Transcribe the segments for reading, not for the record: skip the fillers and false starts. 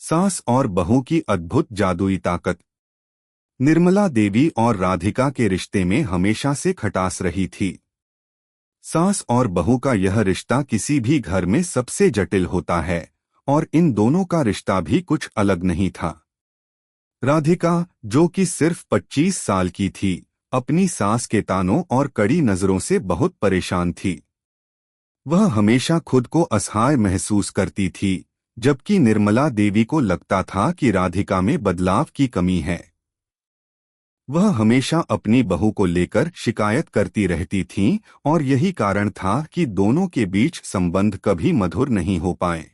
सास और बहू की अद्भुत जादुई ताकत। निर्मला देवी और राधिका के रिश्ते में हमेशा से खटास रही थी। सास और बहू का यह रिश्ता किसी भी घर में सबसे जटिल होता है, और इन दोनों का रिश्ता भी कुछ अलग नहीं था। राधिका, जो कि सिर्फ 25 साल की थी, अपनी सास के तानों और कड़ी नजरों से बहुत परेशान थी। वह हमेशा खुद को असहाय महसूस करती थी, जबकि निर्मला देवी को लगता था कि राधिका में बदलाव की कमी है। वह हमेशा अपनी बहू को लेकर शिकायत करती रहती थीं, और यही कारण था कि दोनों के बीच संबंध कभी मधुर नहीं हो पाए।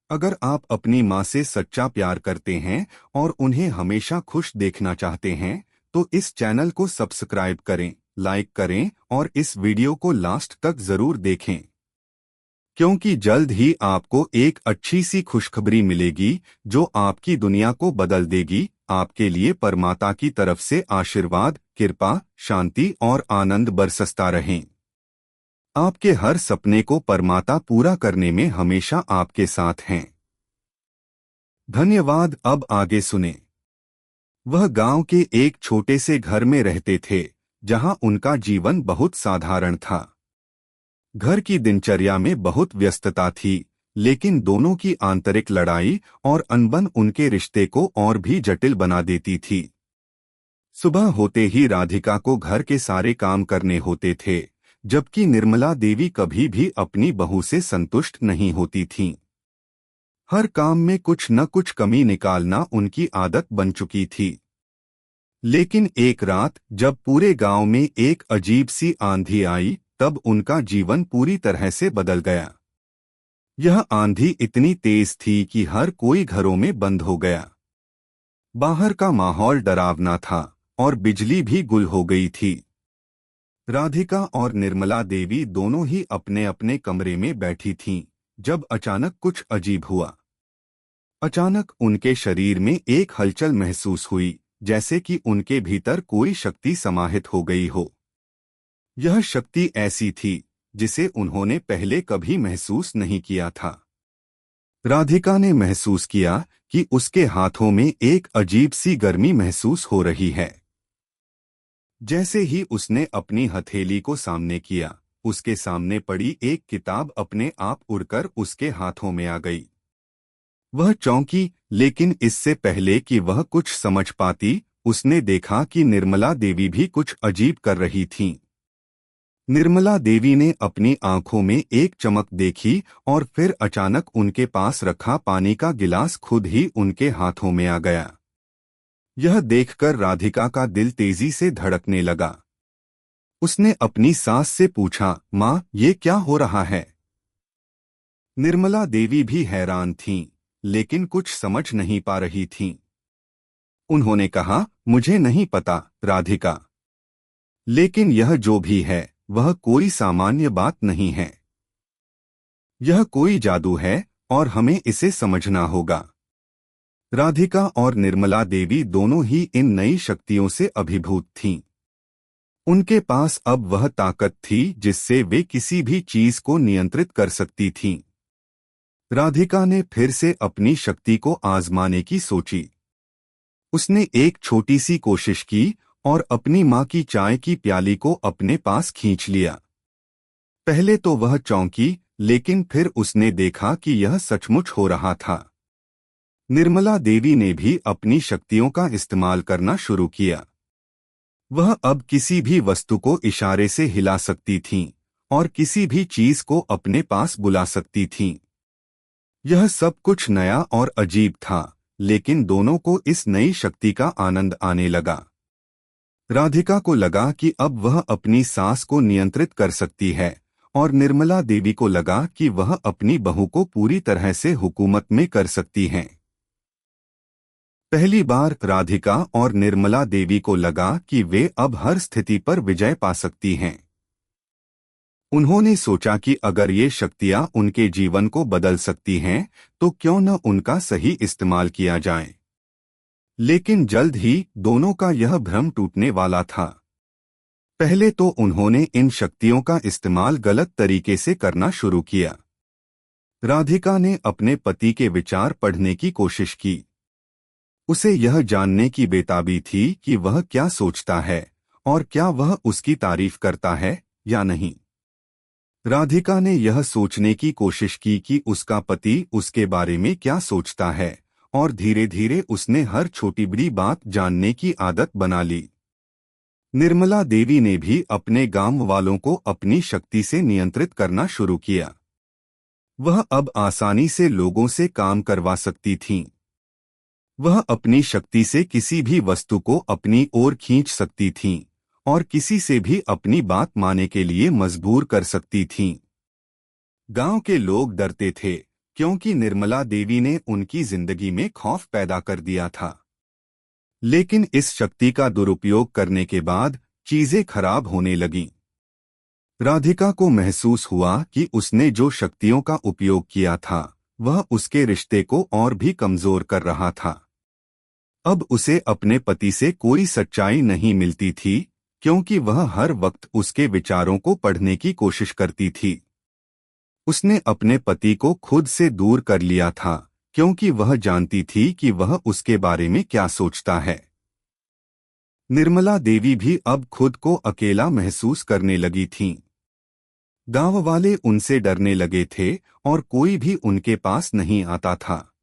अगर आप अपनी माँ से सच्चा प्यार करते हैं और उन्हें हमेशा खुश देखना चाहते हैं, तो इस चैनल को सब्सक्राइब करें, लाइक करें और इस वीडियो को लास्ट तक जरूर देखें, क्योंकि जल्द ही आपको एक अच्छी सी खुशखबरी मिलेगी जो आपकी दुनिया को बदल देगी। आपके लिए परमात्मा की तरफ से आशीर्वाद, कृपा, शांति और आनंद बरसता रहें। आपके हर सपने को परमात्मा पूरा करने में हमेशा आपके साथ हैं। धन्यवाद। अब आगे सुने। वह गांव के एक छोटे से घर में रहते थे, जहां उनका जीवन बहुत साधारण था। घर की दिनचर्या में बहुत व्यस्तता थी, लेकिन दोनों की आंतरिक लड़ाई और अनबन उनके रिश्ते को और भी जटिल बना देती थी। सुबह होते ही राधिका को घर के सारे काम करने होते थे, जबकि निर्मला देवी कभी भी अपनी बहू से संतुष्ट नहीं होती थीं। हर काम में कुछ न कुछ कमी निकालना उनकी आदत बन चुकी थी। लेकिन एक रात जब पूरे गांव में एक अजीब सी आंधी आई, तब उनका जीवन पूरी तरह से बदल गया। यह आंधी इतनी तेज थी कि हर कोई घरों में बंद हो गया। बाहर का माहौल डरावना था और बिजली भी गुल हो गई थी। राधिका और निर्मला देवी दोनों ही अपने अपने कमरे में बैठी थीं, जब अचानक कुछ अजीब हुआ। अचानक उनके शरीर में एक हलचल महसूस हुई, जैसे कि उनके भीतर कोई शक्ति समाहित हो गई हो। यह शक्ति ऐसी थी जिसे उन्होंने पहले कभी महसूस नहीं किया था। राधिका ने महसूस किया कि उसके हाथों में एक अजीब सी गर्मी महसूस हो रही है। जैसे ही उसने अपनी हथेली को सामने किया, उसके सामने पड़ी एक किताब अपने आप उड़कर उसके हाथों में आ गई। वह चौंकी, लेकिन इससे पहले कि वह कुछ समझ पाती, उसने देखा कि निर्मला देवी भी कुछ अजीब कर रही थीं। निर्मला देवी ने अपनी आंखों में एक चमक देखी और फिर अचानक उनके पास रखा पानी का गिलास खुद ही उनके हाथों में आ गया। यह देखकर राधिका का दिल तेजी से धड़कने लगा। उसने अपनी सास से पूछा, माँ, ये क्या हो रहा है? निर्मला देवी भी हैरान थीं, लेकिन कुछ समझ नहीं पा रही थीं। उन्होंने कहा, मुझे नहीं पता, राधिका। लेकिन यह जो भी है, वह कोई सामान्य बात नहीं है। यह कोई जादू है और हमें इसे समझना होगा। राधिका और निर्मला देवी दोनों ही इन नई शक्तियों से अभिभूत थीं। उनके पास अब वह ताकत थी जिससे वे किसी भी चीज को नियंत्रित कर सकती थीं। राधिका ने फिर से अपनी शक्ति को आजमाने की सोची। उसने एक छोटी सी कोशिश की और अपनी माँ की चाय की प्याली को अपने पास खींच लिया। पहले तो वह चौंकी, लेकिन फिर उसने देखा कि यह सचमुच हो रहा था। निर्मला देवी ने भी अपनी शक्तियों का इस्तेमाल करना शुरू किया। वह अब किसी भी वस्तु को इशारे से हिला सकती थीं और किसी भी चीज को अपने पास बुला सकती थीं। यह सब कुछ नया और अजीब था, लेकिन दोनों को इस नई शक्ति का आनंद आने लगा। राधिका को लगा कि अब वह अपनी सास को नियंत्रित कर सकती है, और निर्मला देवी को लगा कि वह अपनी बहू को पूरी तरह से हुकूमत में कर सकती हैं। पहली बार राधिका और निर्मला देवी को लगा कि वे अब हर स्थिति पर विजय पा सकती हैं। उन्होंने सोचा कि अगर ये शक्तियां उनके जीवन को बदल सकती हैं, तो क्यों न उनका सही इस्तेमाल किया जाए। लेकिन जल्द ही दोनों का यह भ्रम टूटने वाला था। पहले तो उन्होंने इन शक्तियों का इस्तेमाल गलत तरीके से करना शुरू किया। राधिका ने अपने पति के विचार पढ़ने की कोशिश की। उसे यह जानने की बेताबी थी कि वह क्या सोचता है और क्या वह उसकी तारीफ करता है या नहीं। राधिका ने यह सोचने की कोशिश की कि उसका पति उसके बारे में क्या सोचता है, और धीरे धीरे उसने हर छोटी बड़ी बात जानने की आदत बना ली। निर्मला देवी ने भी अपने गांव वालों को अपनी शक्ति से नियंत्रित करना शुरू किया। वह अब आसानी से लोगों से काम करवा सकती थीं। वह अपनी शक्ति से किसी भी वस्तु को अपनी ओर खींच सकती थीं और किसी से भी अपनी बात मानने के लिए मजबूर कर सकती थीं। गांव के लोग डरते थे क्योंकि निर्मला देवी ने उनकी जिंदगी में खौफ पैदा कर दिया था। लेकिन इस शक्ति का दुरुपयोग करने के बाद चीजें खराब होने लगीं। राधिका को महसूस हुआ कि उसने जो शक्तियों का उपयोग किया था वह उसके रिश्ते को और भी कमजोर कर रहा था। अब उसे अपने पति से कोई सच्चाई नहीं मिलती थी क्योंकि वह हर वक्त उसके विचारों को पढ़ने की कोशिश करती थी। उसने अपने पति को खुद से दूर कर लिया था क्योंकि वह जानती थी कि वह उसके बारे में क्या सोचता है। निर्मला देवी भी अब खुद को अकेला महसूस करने लगी थीं। गांव वाले उनसे डरने लगे थे और कोई भी उनके पास नहीं आता था।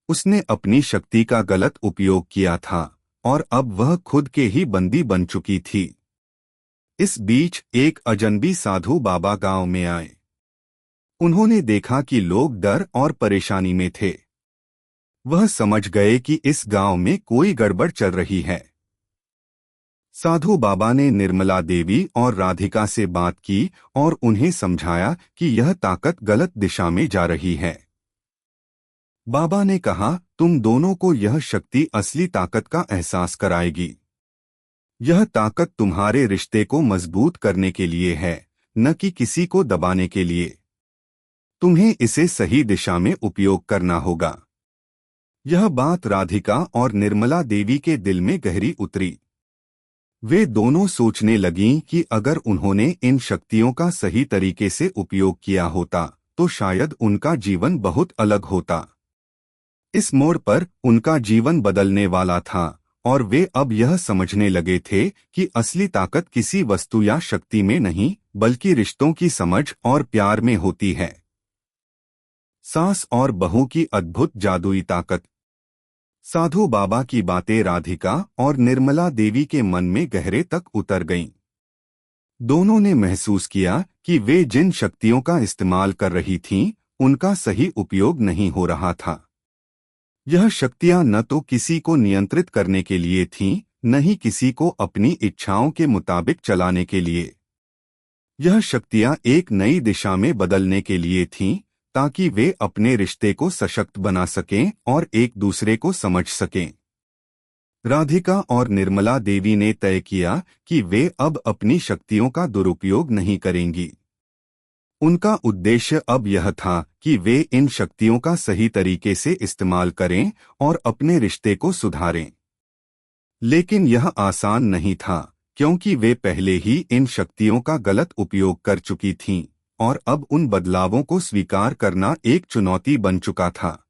उसने अपनी शक्ति का गलत उपयोग किया था और अब वह खुद के ही बंदी बन चुकी थी। इस बीच एक अजनबी साधु बाबा गांव में आए। उन्होंने देखा कि लोग डर और परेशानी में थे। वह समझ गए कि इस गांव में कोई गड़बड़ चल रही है। साधु बाबा ने निर्मला देवी और राधिका से बात की और उन्हें समझाया कि यह ताकत गलत दिशा में जा रही है। बाबा ने कहा, तुम दोनों को यह शक्ति असली ताकत का एहसास कराएगी। यह ताकत तुम्हारे रिश्ते को मजबूत करने के लिए है, न कि किसी को दबाने के लिए। तुम्हें इसे सही दिशा में उपयोग करना होगा। यह बात राधिका और निर्मला देवी के दिल में गहरी उतरी। वे दोनों सोचने लगीं कि अगर उन्होंने इन शक्तियों का सही तरीके से उपयोग किया होता तो शायद उनका जीवन बहुत अलग होता। इस मोड़ पर उनका जीवन बदलने वाला था और वे अब यह समझने लगे थे कि असली ताकत किसी वस्तु या शक्ति में नहीं बल्कि रिश्तों की समझ और प्यार में होती है। सास और बहू की अद्भुत जादुई ताकत। साधु बाबा की बातें राधिका और निर्मला देवी के मन में गहरे तक उतर गईं। दोनों ने महसूस किया कि वे जिन शक्तियों का इस्तेमाल कर रही थीं, उनका सही उपयोग नहीं हो रहा था। यह शक्तियां न तो किसी को नियंत्रित करने के लिए थीं, न ही किसी को अपनी इच्छाओं के मुताबिक चलाने के लिए। यह शक्तियां एक नई दिशा में बदलने के लिए थीं, ताकि वे अपने रिश्ते को सशक्त बना सकें और एक दूसरे को समझ सकें। राधिका और निर्मला देवी ने तय किया कि वे अब अपनी शक्तियों का दुरुपयोग नहीं करेंगी। उनका उद्देश्य अब यह था कि वे इन शक्तियों का सही तरीके से इस्तेमाल करें और अपने रिश्ते को सुधारें। लेकिन यह आसान नहीं था क्योंकि वे पहले ही इन शक्तियों का गलत उपयोग कर चुकी थीं और अब उन बदलावों को स्वीकार करना एक चुनौती बन चुका था।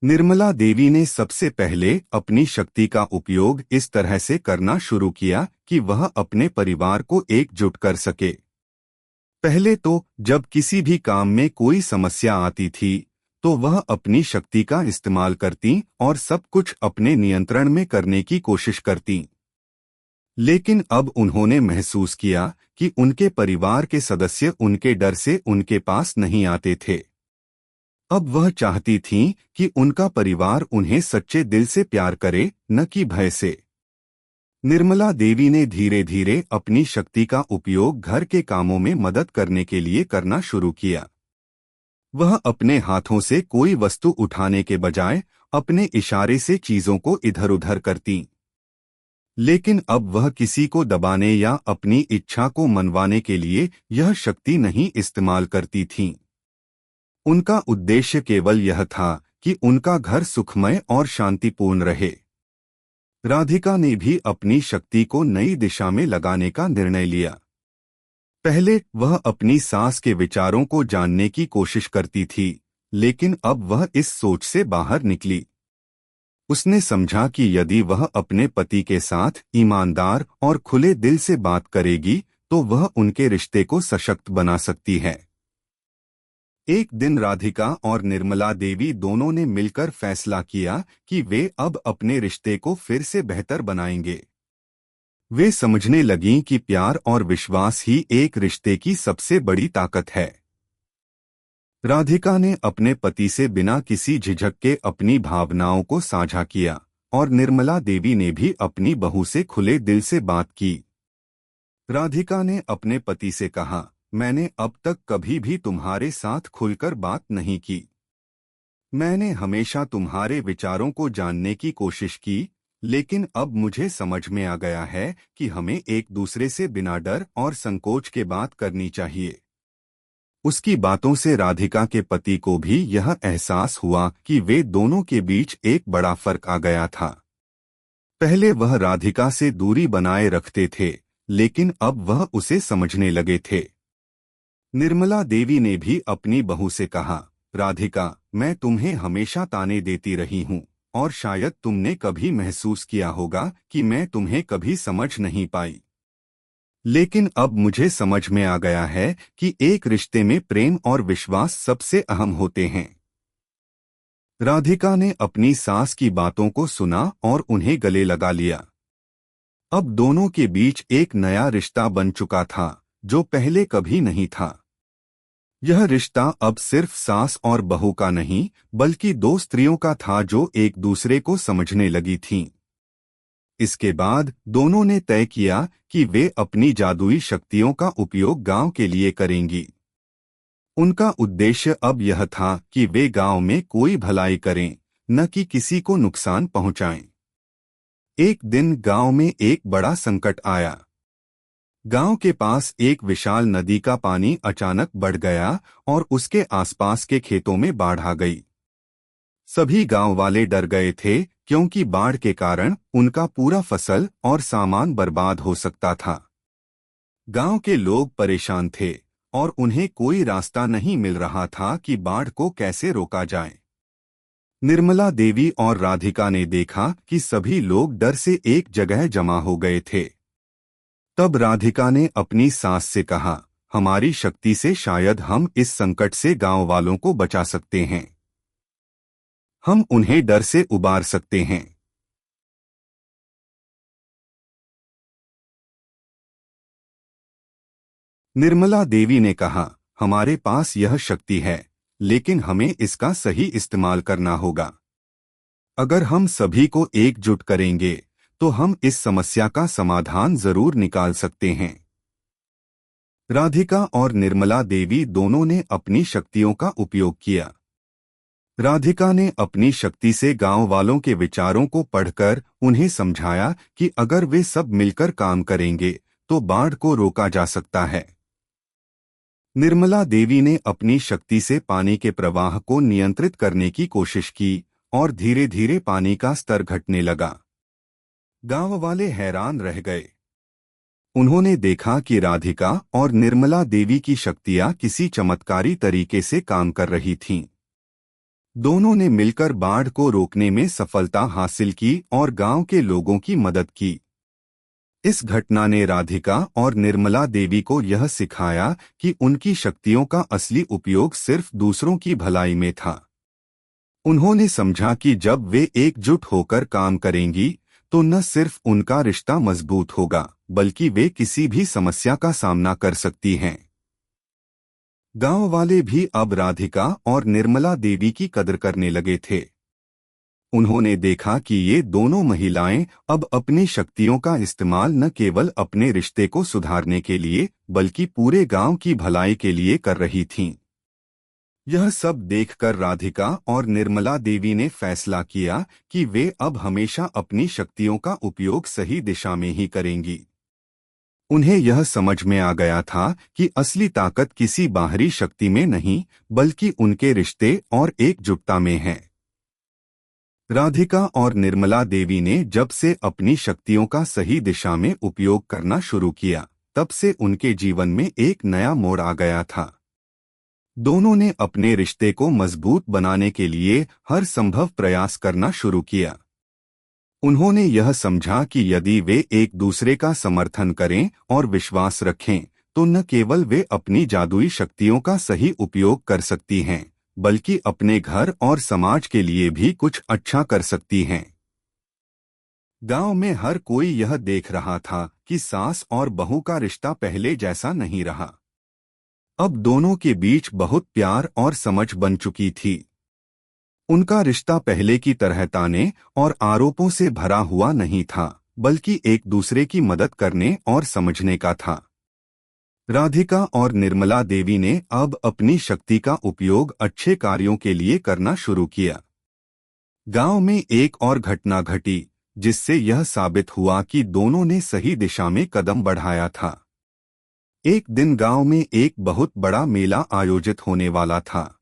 निर्मला देवी ने सबसे पहले अपनी शक्ति का उपयोग इस तरह से करना शुरू किया कि वह अपने परिवार को एकजुट कर सके। पहले तो जब किसी भी काम में कोई समस्या आती थी तो वह अपनी शक्ति का इस्तेमाल करती और सब कुछ अपने नियंत्रण में करने की कोशिश करती। लेकिन अब उन्होंने महसूस किया कि उनके परिवार के सदस्य उनके डर से उनके पास नहीं आते थे। अब वह चाहती थीं कि उनका परिवार उन्हें सच्चे दिल से प्यार करे, न कि भय से। निर्मला देवी ने धीरे धीरे अपनी शक्ति का उपयोग घर के कामों में मदद करने के लिए करना शुरू किया। वह अपने हाथों से कोई वस्तु उठाने के बजाय अपने इशारे से चीजों को इधर-उधर करती। लेकिन अब वह किसी को दबाने या अपनी इच्छा को मनवाने के लिए यह शक्ति नहीं इस्तेमाल करती थीं। उनका उद्देश्य केवल यह था कि उनका घर सुखमय और शांतिपूर्ण रहे। राधिका ने भी अपनी शक्ति को नई दिशा में लगाने का निर्णय लिया। पहले वह अपनी सास के विचारों को जानने की कोशिश करती थी, लेकिन अब वह इस सोच से बाहर निकली। उसने समझा कि यदि वह अपने पति के साथ ईमानदार और खुले दिल से बात करेगी तो वह उनके रिश्ते को सशक्त बना सकती है। एक दिन राधिका और निर्मला देवी दोनों ने मिलकर फैसला किया कि वे अब अपने रिश्ते को फिर से बेहतर बनाएंगे। वे समझने लगीं कि प्यार और विश्वास ही एक रिश्ते की सबसे बड़ी ताकत है। राधिका ने अपने पति से बिना किसी झिझक के अपनी भावनाओं को साझा किया और निर्मला देवी ने भी अपनी बहू से खुले दिल से बात की। राधिका ने अपने पति से कहा, मैंने अब तक कभी भी तुम्हारे साथ खुलकर बात नहीं की। मैंने हमेशा तुम्हारे विचारों को जानने की कोशिश की, लेकिन अब मुझे समझ में आ गया है कि हमें एक दूसरे से बिना डर और संकोच के बात करनी चाहिए। उसकी बातों से राधिका के पति को भी यह एहसास हुआ कि वे दोनों के बीच एक बड़ा फर्क आ गया था। पहले वह राधिका से दूरी बनाए रखते थे, लेकिन अब वह उसे समझने लगे थे। निर्मला देवी ने भी अपनी बहू से कहा, राधिका, मैं तुम्हें हमेशा ताने देती रही हूँ और शायद तुमने कभी महसूस किया होगा कि मैं तुम्हें कभी समझ नहीं पाई। लेकिन अब मुझे समझ में आ गया है कि एक रिश्ते में प्रेम और विश्वास सबसे अहम होते हैं। राधिका ने अपनी सास की बातों को सुना और उन्हें गले लगा लिया। अब दोनों के बीच एक नया रिश्ता बन चुका था, जो पहले कभी नहीं था। यह रिश्ता अब सिर्फ सास और बहू का नहीं, बल्कि दो स्त्रियों का था जो एक दूसरे को समझने लगी थीं। इसके बाद दोनों ने तय किया कि वे अपनी जादुई शक्तियों का उपयोग गांव के लिए करेंगी। उनका उद्देश्य अब यह था कि वे गांव में कोई भलाई करें, न कि किसी को नुकसान पहुंचाएं। एक दिन गांव में एक बड़ा संकट आया। गांव के पास एक विशाल नदी का पानी अचानक बढ़ गया और उसके आसपास के खेतों में बाढ़ आ गई। सभी गांव वाले डर गए थे, क्योंकि बाढ़ के कारण उनका पूरा फसल और सामान बर्बाद हो सकता था। गांव के लोग परेशान थे और उन्हें कोई रास्ता नहीं मिल रहा था कि बाढ़ को कैसे रोका जाए। निर्मला देवी और राधिका ने देखा कि सभी लोग डर से एक जगह जमा हो गए थे। तब राधिका ने अपनी सास से कहा, हमारी शक्ति से शायद हम इस संकट से गांव वालों को बचा सकते हैं। हम उन्हें डर से उबार सकते हैं। निर्मला देवी ने कहा, हमारे पास यह शक्ति है, लेकिन हमें इसका सही इस्तेमाल करना होगा। अगर हम सभी को एकजुट करेंगे तो हम इस समस्या का समाधान जरूर निकाल सकते हैं। राधिका और निर्मला देवी दोनों ने अपनी शक्तियों का उपयोग किया। राधिका ने अपनी शक्ति से गांव वालों के विचारों को पढ़कर उन्हें समझाया कि अगर वे सब मिलकर काम करेंगे तो बाढ़ को रोका जा सकता है। निर्मला देवी ने अपनी शक्ति से पानी के प्रवाह को नियंत्रित करने की कोशिश की और धीरे धीरे पानी का स्तर घटने लगा। गांव वाले हैरान रह गए। उन्होंने देखा कि राधिका और निर्मला देवी की शक्तियां किसी चमत्कारी तरीके से काम कर रही थीं। दोनों ने मिलकर बाढ़ को रोकने में सफलता हासिल की और गांव के लोगों की मदद की। इस घटना ने राधिका और निर्मला देवी को यह सिखाया कि उनकी शक्तियों का असली उपयोग सिर्फ दूसरों की भलाई में था। उन्होंने समझा कि जब वे एकजुट होकर काम करेंगी तो न सिर्फ उनका रिश्ता मजबूत होगा, बल्कि वे किसी भी समस्या का सामना कर सकती हैं। गांव वाले भी अब राधिका और निर्मला देवी की कदर करने लगे थे। उन्होंने देखा कि ये दोनों महिलाएं अब अपनी शक्तियों का इस्तेमाल न केवल अपने रिश्ते को सुधारने के लिए, बल्कि पूरे गांव की भलाई के लिए कर रही थीं। यह सब देखकर राधिका और निर्मला देवी ने फैसला किया कि वे अब हमेशा अपनी शक्तियों का उपयोग सही दिशा में ही करेंगी। उन्हें यह समझ में आ गया था कि असली ताकत किसी बाहरी शक्ति में नहीं, बल्कि उनके रिश्ते और एकजुटता में है। राधिका और निर्मला देवी ने जब से अपनी शक्तियों का सही दिशा में उपयोग करना शुरू किया, तब से उनके जीवन में एक नया मोड़ आ गया था। दोनों ने अपने रिश्ते को मजबूत बनाने के लिए हर संभव प्रयास करना शुरू किया। उन्होंने यह समझा कि यदि वे एक दूसरे का समर्थन करें और विश्वास रखें, तो न केवल वे अपनी जादुई शक्तियों का सही उपयोग कर सकती हैं, बल्कि अपने घर और समाज के लिए भी कुछ अच्छा कर सकती हैं। गांव में हर कोई यह देख रहा था कि सास और बहू का रिश्ता पहले जैसा नहीं रहा। अब दोनों के बीच बहुत प्यार और समझ बन चुकी थी। उनका रिश्ता पहले की तरह ताने और आरोपों से भरा हुआ नहीं था, बल्कि एक दूसरे की मदद करने और समझने का था। राधिका और निर्मला देवी ने अब अपनी शक्ति का उपयोग अच्छे कार्यों के लिए करना शुरू किया। गांव में एक और घटना घटी, जिससे यह साबित हुआ कि दोनों ने सही दिशा में कदम बढ़ाया था। एक दिन गांव में एक बहुत बड़ा मेला आयोजित होने वाला था।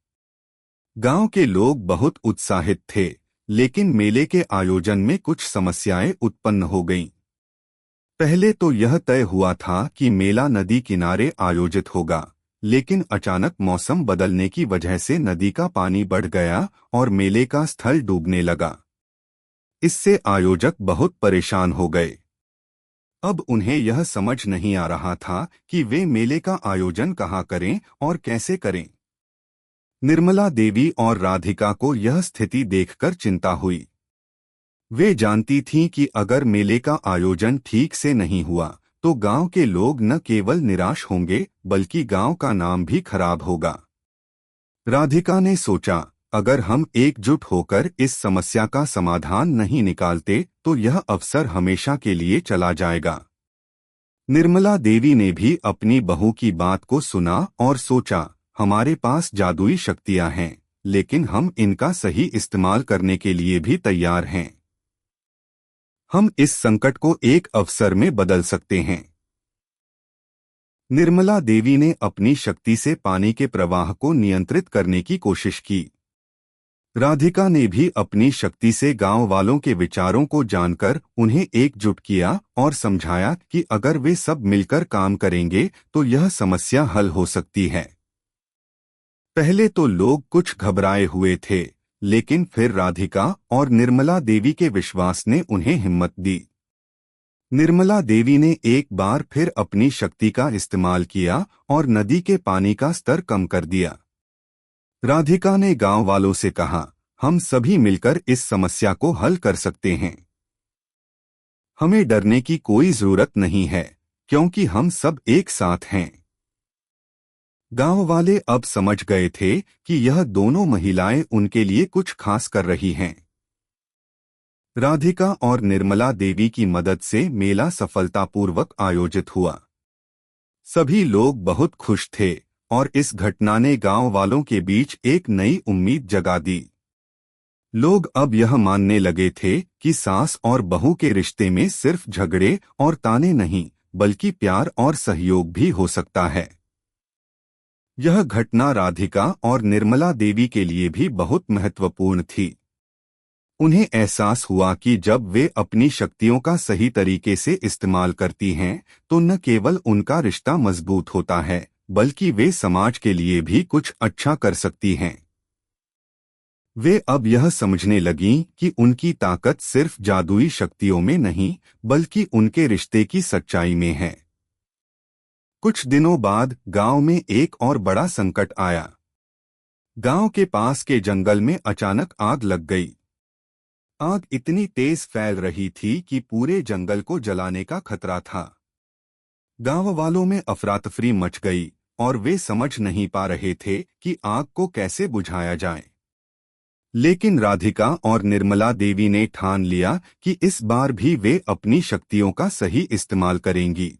गांव के लोग बहुत उत्साहित थे, लेकिन मेले के आयोजन में कुछ समस्याएं उत्पन्न हो गईं। पहले तो यह तय हुआ था कि मेला नदी किनारे आयोजित होगा, लेकिन अचानक मौसम बदलने की वजह से नदी का पानी बढ़ गया और मेले का स्थल डूबने लगा। इससे आयोजक बहुत परेशान हो गए। अब उन्हें यह समझ नहीं आ रहा था कि वे मेले का आयोजन कहाँ करें और कैसे करें। निर्मला देवी और राधिका को यह स्थिति देखकर चिंता हुई। वे जानती थीं कि अगर मेले का आयोजन ठीक से नहीं हुआ तो गांव के लोग न केवल निराश होंगे, बल्कि गांव का नाम भी खराब होगा। राधिका ने सोचा, अगर हम एकजुट होकर इस समस्या का समाधान नहीं निकालते तो यह अवसर हमेशा के लिए चला जाएगा। निर्मला देवी ने भी अपनी बहू की बात को सुना और सोचा, हमारे पास जादुई शक्तियां हैं, लेकिन हम इनका सही इस्तेमाल करने के लिए भी तैयार हैं। हम इस संकट को एक अवसर में बदल सकते हैं। निर्मला देवी ने अपनी शक्ति से पानी के प्रवाह को नियंत्रित करने की कोशिश की। राधिका ने भी अपनी शक्ति से गांव वालों के विचारों को जानकर उन्हें एकजुट किया और समझाया कि अगर वे सब मिलकर काम करेंगे तो यह समस्या हल हो सकती है। पहले तो लोग कुछ घबराए हुए थे, लेकिन फिर राधिका और निर्मला देवी के विश्वास ने उन्हें हिम्मत दी। निर्मला देवी ने एक बार फिर अपनी शक्ति का इस्तेमाल किया और नदी के पानी का स्तर कम कर दिया। राधिका ने गांव वालों से कहा, हम सभी मिलकर इस समस्या को हल कर सकते हैं। हमें डरने की कोई जरूरत नहीं है, क्योंकि हम सब एक साथ हैं। गांव वाले अब समझ गए थे कि यह दोनों महिलाएं उनके लिए कुछ खास कर रही हैं। राधिका और निर्मला देवी की मदद से मेला सफलतापूर्वक आयोजित हुआ। सभी लोग बहुत खुश थे और इस घटना ने गांव वालों के बीच एक नई उम्मीद जगा दी। लोग अब यह मानने लगे थे कि सास और बहू के रिश्ते में सिर्फ झगड़े और ताने नहीं, बल्कि प्यार और सहयोग भी हो सकता है। यह घटना राधिका और निर्मला देवी के लिए भी बहुत महत्वपूर्ण थी। उन्हें एहसास हुआ कि जब वे अपनी शक्तियों का सही तरीके से इस्तेमाल करती हैं, तो न केवल उनका रिश्ता मजबूत होता है, बल्कि वे समाज के लिए भी कुछ अच्छा कर सकती हैं। वे अब यह समझने लगीं कि उनकी ताकत सिर्फ जादुई शक्तियों में नहीं, बल्कि उनके रिश्ते की सच्चाई में है। कुछ दिनों बाद गांव में एक और बड़ा संकट आया। गांव के पास के जंगल में अचानक आग लग गई। आग इतनी तेज फैल रही थी कि पूरे जंगल को जलाने का खतरा था। गांव वालों में अफरा-तफरी मच गई और वे समझ नहीं पा रहे थे कि आग को कैसे बुझाया जाए। लेकिन राधिका और निर्मला देवी ने ठान लिया कि इस बार भी वे अपनी शक्तियों का सही इस्तेमाल करेंगी।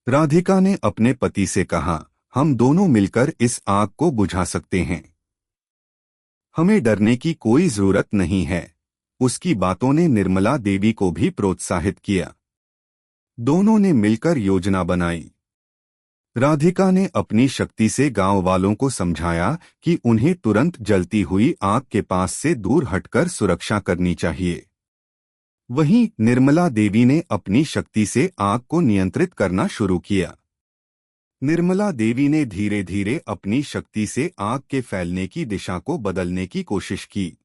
राधिका ने अपने पति से कहा, हम दोनों मिलकर इस आग को बुझा सकते हैं। हमें डरने की कोई जरूरत नहीं है। उसकी बातों ने निर्मला देवी को भी प्रोत्साहित किया। दोनों ने मिलकर योजना बनाई। राधिका ने अपनी शक्ति से गांव वालों को समझाया कि उन्हें तुरंत जलती हुई आग के पास से दूर हटकर सुरक्षा करनी चाहिए। वहीं निर्मला देवी ने अपनी शक्ति से आग को नियंत्रित करना शुरू किया। निर्मला देवी ने धीरे धीरे अपनी शक्ति से आग के फैलने की दिशा को बदलने की कोशिश की।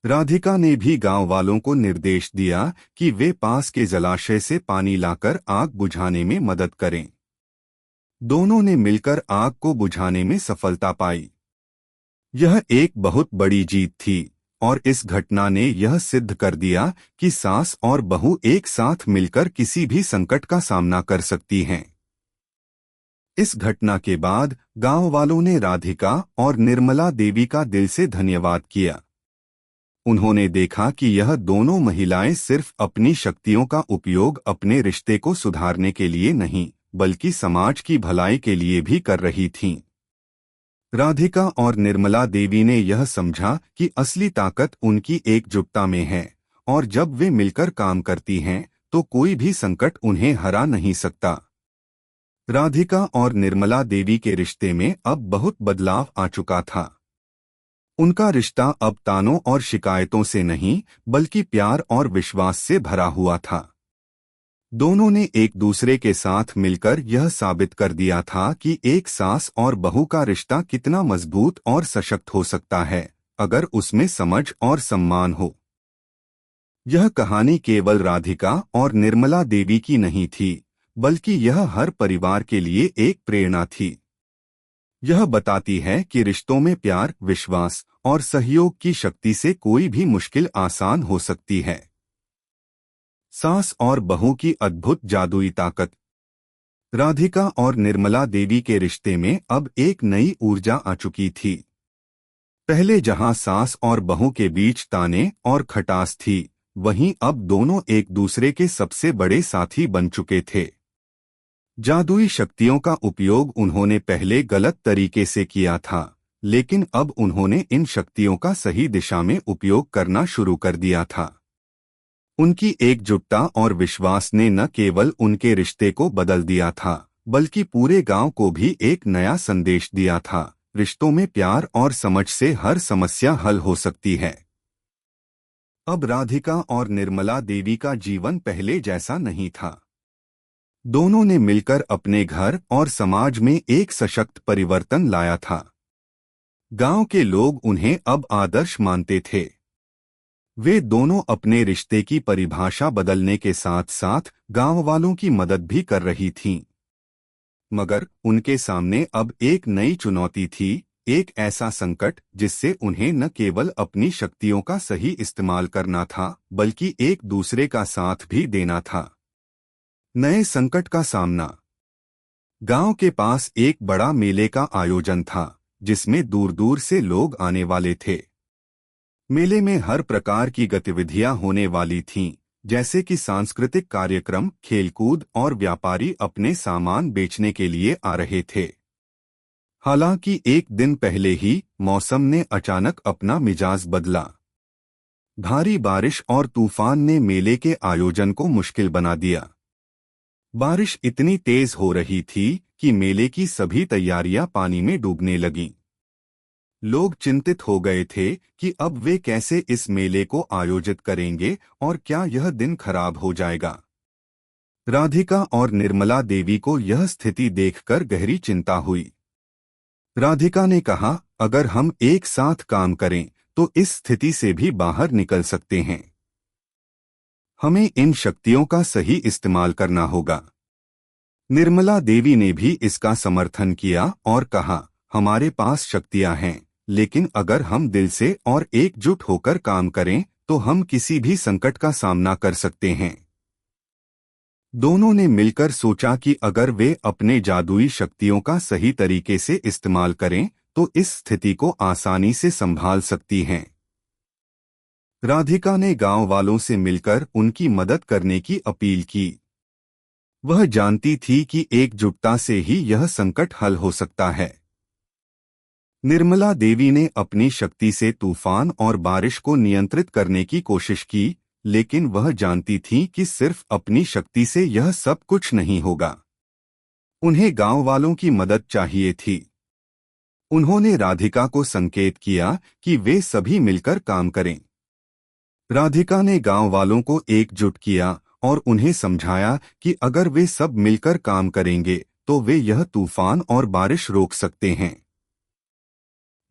राधिका ने भी गांव वालों को निर्देश दिया कि वे पास के जलाशय से पानी लाकर आग बुझाने में मदद करें। दोनों ने मिलकर आग को बुझाने में सफलता पाई। यह एक बहुत बड़ी जीत थी और इस घटना ने यह सिद्ध कर दिया कि सास और बहू एक साथ मिलकर किसी भी संकट का सामना कर सकती हैं। इस घटना के बाद गांव वालों ने राधिका और निर्मला देवी का दिल से धन्यवाद किया। उन्होंने देखा कि यह दोनों महिलाएं सिर्फ अपनी शक्तियों का उपयोग अपने रिश्ते को सुधारने के लिए नहीं, बल्कि समाज की भलाई के लिए भी कर रही थीं। राधिका और निर्मला देवी ने यह समझा कि असली ताकत उनकी एकजुटता में है और जब वे मिलकर काम करती हैं तो कोई भी संकट उन्हें हरा नहीं सकता। राधिका और निर्मला देवी के रिश्ते में अब बहुत बदलाव आ चुका था। उनका रिश्ता अब तानों और शिकायतों से नहीं, बल्कि प्यार और विश्वास से भरा हुआ था। दोनों ने एक दूसरे के साथ मिलकर यह साबित कर दिया था कि एक सास और बहू का रिश्ता कितना मजबूत और सशक्त हो सकता है, अगर उसमें समझ और सम्मान हो। यह कहानी केवल राधिका और निर्मला देवी की नहीं थी, बल्कि यह हर परिवार के लिए एक प्रेरणा थी। यह बताती है कि रिश्तों में प्यार, विश्वास और सहयोग की शक्ति से कोई भी मुश्किल आसान हो सकती है। सास और बहू की अद्भुत जादुई ताकत। राधिका और निर्मला देवी के रिश्ते में अब एक नई ऊर्जा आ चुकी थी। पहले जहां सास और बहू के बीच ताने और खटास थी, वहीं अब दोनों एक दूसरे के सबसे बड़े साथी बन चुके थे। जादुई शक्तियों का उपयोग उन्होंने पहले गलत तरीके से किया था, लेकिन अब उन्होंने इन शक्तियों का सही दिशा में उपयोग करना शुरू कर दिया था। उनकी एकजुटता और विश्वास ने न केवल उनके रिश्ते को बदल दिया था, बल्कि पूरे गांव को भी एक नया संदेश दिया था। रिश्तों में प्यार और समझ से हर समस्या हल हो सकती है। अब राधिका और निर्मला देवी का जीवन पहले जैसा नहीं था। दोनों ने मिलकर अपने घर और समाज में एक सशक्त परिवर्तन लाया था। गांव के लोग उन्हें अब आदर्श मानते थे। वे दोनों अपने रिश्ते की परिभाषा बदलने के साथ साथ गांव वालों की मदद भी कर रही थीं। मगर उनके सामने अब एक नई चुनौती थी, एक ऐसा संकट जिससे उन्हें न केवल अपनी शक्तियों का सही इस्तेमाल करना था, बल्कि एक दूसरे का साथ भी देना था। नए संकट का सामना। गांव के पास एक बड़ा मेले का आयोजन था, जिसमें दूर दूर से लोग आने वाले थे। मेले में हर प्रकार की गतिविधियां होने वाली थीं, जैसे कि सांस्कृतिक कार्यक्रम, खेलकूद और व्यापारी अपने सामान बेचने के लिए आ रहे थे। हालांकि एक दिन पहले ही मौसम ने अचानक अपना मिजाज बदला। भारी बारिश और तूफान ने मेले के आयोजन को मुश्किल बना दिया। बारिश इतनी तेज हो रही थी कि मेले की सभी तैयारियां पानी में डूबने लगीं। लोग चिंतित हो गए थे कि अब वे कैसे इस मेले को आयोजित करेंगे और क्या यह दिन खराब हो जाएगा। राधिका और निर्मला देवी को यह स्थिति देखकर गहरी चिंता हुई। राधिका ने कहा, अगर हम एक साथ काम करें तो इस स्थिति से भी बाहर निकल सकते हैं। हमें इन शक्तियों का सही इस्तेमाल करना होगा। निर्मला देवी ने भी इसका समर्थन किया और कहा, हमारे पास शक्तियां हैं, लेकिन अगर हम दिल से और एकजुट होकर काम करें तो हम किसी भी संकट का सामना कर सकते हैं। दोनों ने मिलकर सोचा कि अगर वे अपने जादुई शक्तियों का सही तरीके से इस्तेमाल करें तो इस स्थिति को आसानी से संभाल सकती हैं। राधिका ने गांव वालों से मिलकर उनकी मदद करने की अपील की। वह जानती थी कि एकजुटता से ही यह संकट हल हो सकता है। निर्मला देवी ने अपनी शक्ति से तूफान और बारिश को नियंत्रित करने की कोशिश की, लेकिन वह जानती थी कि सिर्फ अपनी शक्ति से यह सब कुछ नहीं होगा। उन्हें गांव वालों की मदद चाहिए थी। उन्होंने राधिका को संकेत किया कि वे सभी मिलकर काम करें। राधिका ने गांव वालों को एकजुट किया और उन्हें समझाया कि अगर वे सब मिलकर काम करेंगे तो वे यह तूफान और बारिश रोक सकते हैं।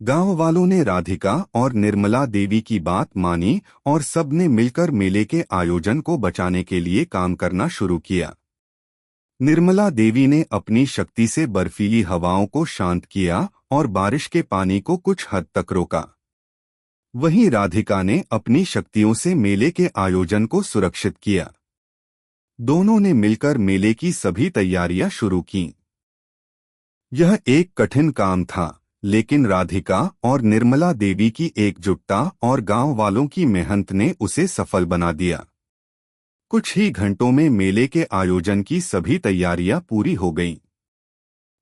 गांव वालों ने राधिका और निर्मला देवी की बात मानी और सबने मिलकर मेले के आयोजन को बचाने के लिए काम करना शुरू किया। निर्मला देवी ने अपनी शक्ति से बर्फीली हवाओं को शांत किया और बारिश के पानी को कुछ हद तक रोका। वहीं राधिका ने अपनी शक्तियों से मेले के आयोजन को सुरक्षित किया। दोनों ने मिलकर मेले की सभी तैयारियां शुरू कीं। यह एक कठिन काम था, लेकिन राधिका और निर्मला देवी की एकजुटता और गांव वालों की मेहनत ने उसे सफल बना दिया। कुछ ही घंटों में मेले के आयोजन की सभी तैयारियां पूरी हो गईं।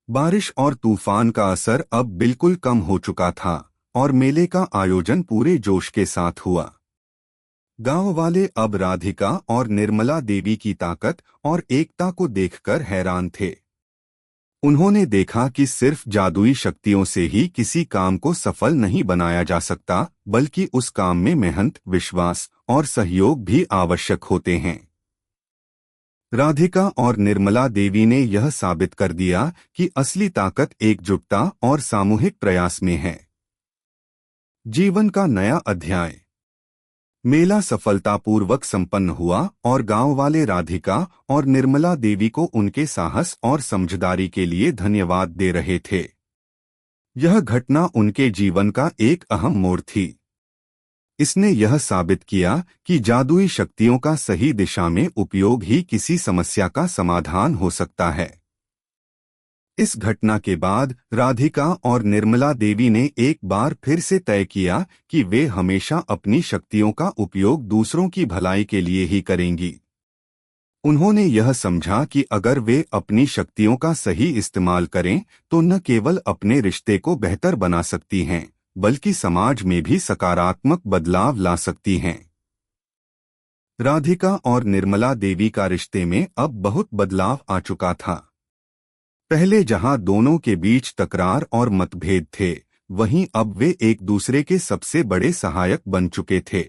बारिश और तूफान का असर अब बिल्कुल कम हो चुका था और मेले का आयोजन पूरे जोश के साथ हुआ। गांव वाले अब राधिका और निर्मला देवी की ताकत और एकता को देखकर हैरान थे। उन्होंने देखा कि सिर्फ जादुई शक्तियों से ही किसी काम को सफल नहीं बनाया जा सकता, बल्कि उस काम में मेहनत, विश्वास और सहयोग भी आवश्यक होते हैं। राधिका और निर्मला देवी ने यह साबित कर दिया कि असली ताकत एकजुटता और सामूहिक प्रयास में है। जीवन का नया अध्याय। मेला सफलतापूर्वक संपन्न हुआ और गांव वाले राधिका और निर्मला देवी को उनके साहस और समझदारी के लिए धन्यवाद दे रहे थे। यह घटना उनके जीवन का एक अहम मोड़ थी। इसने यह साबित किया कि जादुई शक्तियों का सही दिशा में उपयोग ही किसी समस्या का समाधान हो सकता है। इस घटना के बाद राधिका और निर्मला देवी ने एक बार फिर से तय किया कि वे हमेशा अपनी शक्तियों का उपयोग दूसरों की भलाई के लिए ही करेंगी। उन्होंने यह समझा कि अगर वे अपनी शक्तियों का सही इस्तेमाल करें तो न केवल अपने रिश्ते को बेहतर बना सकती हैं, बल्कि समाज में भी सकारात्मक बदलाव ला सकती हैं। राधिका और निर्मला देवी का रिश्ते में अब बहुत बदलाव आ चुका था। पहले जहां दोनों के बीच तकरार और मतभेद थे, वहीं अब वे एक दूसरे के सबसे बड़े सहायक बन चुके थे।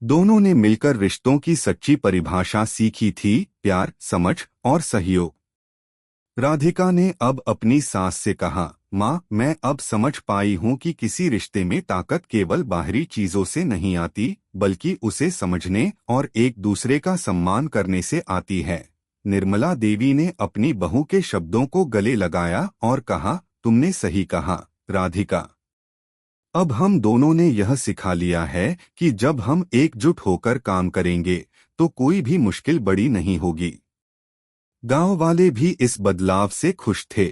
दोनों ने मिलकर रिश्तों की सच्ची परिभाषा सीखी थी, प्यार, समझ और सहयोग। राधिका ने अब अपनी सास से कहा, माँ, मैं अब समझ पाई हूँ कि किसी रिश्ते में ताकत केवल बाहरी चीजों से नहीं आती, बल्कि उसे समझने और एक दूसरे का सम्मान करने से आती है। निर्मला देवी ने अपनी बहू के शब्दों को गले लगाया और कहा, तुमने सही कहा, राधिका। अब हम दोनों ने यह सिखा लिया है कि जब हम एकजुट होकर काम करेंगे तो कोई भी मुश्किल बड़ी नहीं होगी। गांव वाले भी इस बदलाव से खुश थे।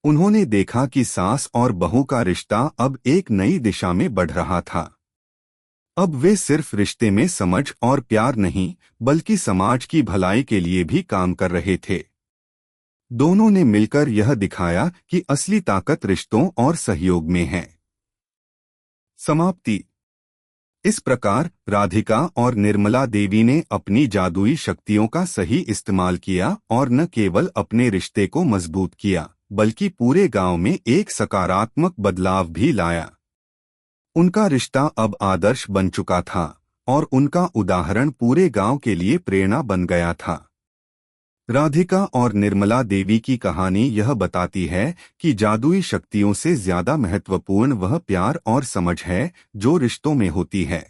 उन्होंने देखा कि सास और बहू का रिश्ता अब एक नई दिशा में बढ़ रहा था। अब वे सिर्फ रिश्ते में समझ और प्यार नहीं, बल्कि समाज की भलाई के लिए भी काम कर रहे थे। दोनों ने मिलकर यह दिखाया कि असली ताकत रिश्तों और सहयोग में है। समाप्ति। इस प्रकार राधिका और निर्मला देवी ने अपनी जादुई शक्तियों का सही इस्तेमाल किया और न केवल अपने रिश्ते को मजबूत किया, बल्कि पूरे गांव में एक सकारात्मक बदलाव भी लाया। उनका रिश्ता अब आदर्श बन चुका था और उनका उदाहरण पूरे गांव के लिए प्रेरणा बन गया था। राधिका और निर्मला देवी की कहानी यह बताती है कि जादुई शक्तियों से ज्यादा महत्वपूर्ण वह प्यार और समझ है जो रिश्तों में होती है।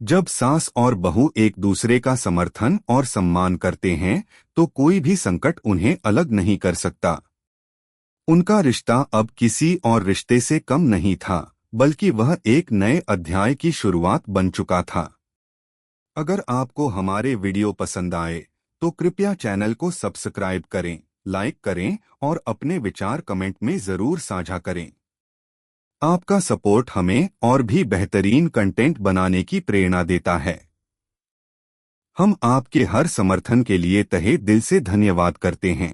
जब सास और बहू एक दूसरे का समर्थन और सम्मान करते हैं तो कोई भी संकट उन्हें अलग नहीं कर सकता। उनका रिश्ता अब किसी और रिश्ते से कम नहीं था, बल्कि वह एक नए अध्याय की शुरुआत बन चुका था। अगर आपको हमारे वीडियो पसंद आए तो कृपया चैनल को सब्सक्राइब करें, लाइक करें और अपने विचार कमेंट में जरूर साझा करें। आपका सपोर्ट हमें और भी बेहतरीन कंटेंट बनाने की प्रेरणा देता है। हम आपके हर समर्थन के लिए तहे दिल से धन्यवाद करते हैं।